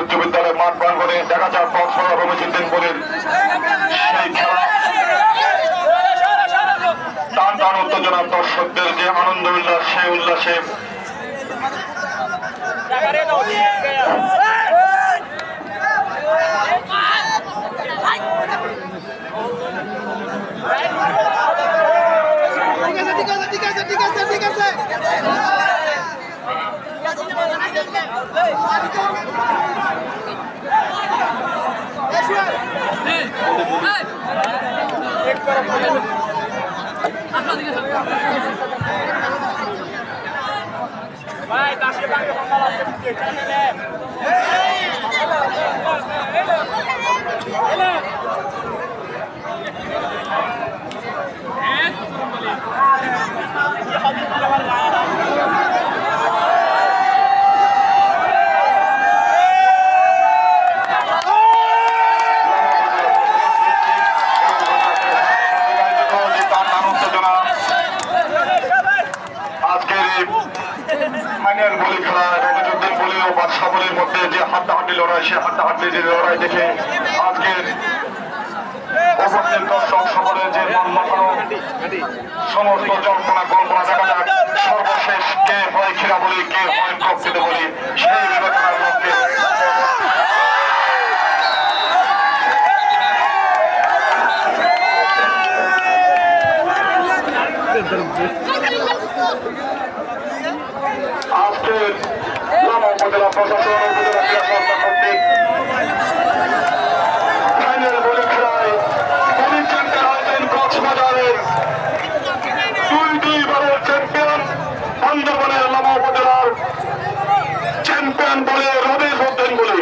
উচ্চ বিদ্যালয়ের মাঠ প্রাঙ্গণে দেখা যায় পথসভা রমেশুদ্দিন বলের সেই খেলা টান টান উত্তেজনা, দর্শকদের যে আনন্দ উল্লাস, সেই উল্লাসে ফাইনাল বলি খেলা রমেশুদ্দিন বলি ও বাদশা বলির মধ্যে যে হাড্ডাহাড্ডি লড়াই, সে হাড্ডাহাড্ডি যে লড়াই দেখে আজকের উপস্থিত দর্শক সকলের যে মন মাথানো সমস্ত জল্পনা কল্পনা দেখা যাক সর্বশেষ কে হয় খেলা বলি, কে হয় প্রকৃত বলি, সেই বিবেচনার মধ্যে আজকের লামা উপজেলা প্রশাসন উপজেলা ক্রীড়া সংস্থা কর্তৃক ফাইনাল বলি খেলায় বলি চ্যাম্পিয়ন হয়েছেন কক্সবাজারের দুই বারের চ্যাম্পিয়ন বান্দরবানের লামা উপজেলার চ্যাম্পিয়ন বলে রমেশ উদ্দিন বলি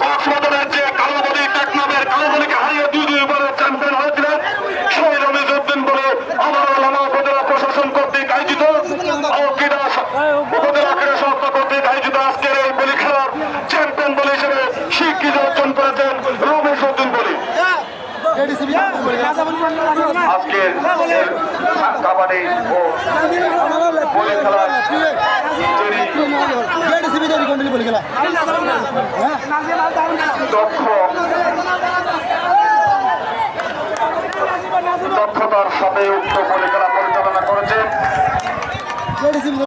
কক্সবাজারের যে কালো বলি টেকনাফের কালো বলিকে হারিয়ে দুই বারের চ্যাম্পিয়ন হয়েছিলেন সেই রমেশ উদ্দিন বলে আমার লামা উপজেলা প্রশাসন কর্তৃক আয়োজিত উপজেলা ক্রীড়া সংস্থা কর্তৃক আয়োজিত আজকের এই বলি খেলার চ্যাম্পিয়ন বলে হিসেবে স্বীকৃতি অর্জন করেছেন রমেশ উদ্দিন বলি। আজকের কাবাডি ও বলি খেলার দক্ষতার সাথে উক্ত বলি খেলা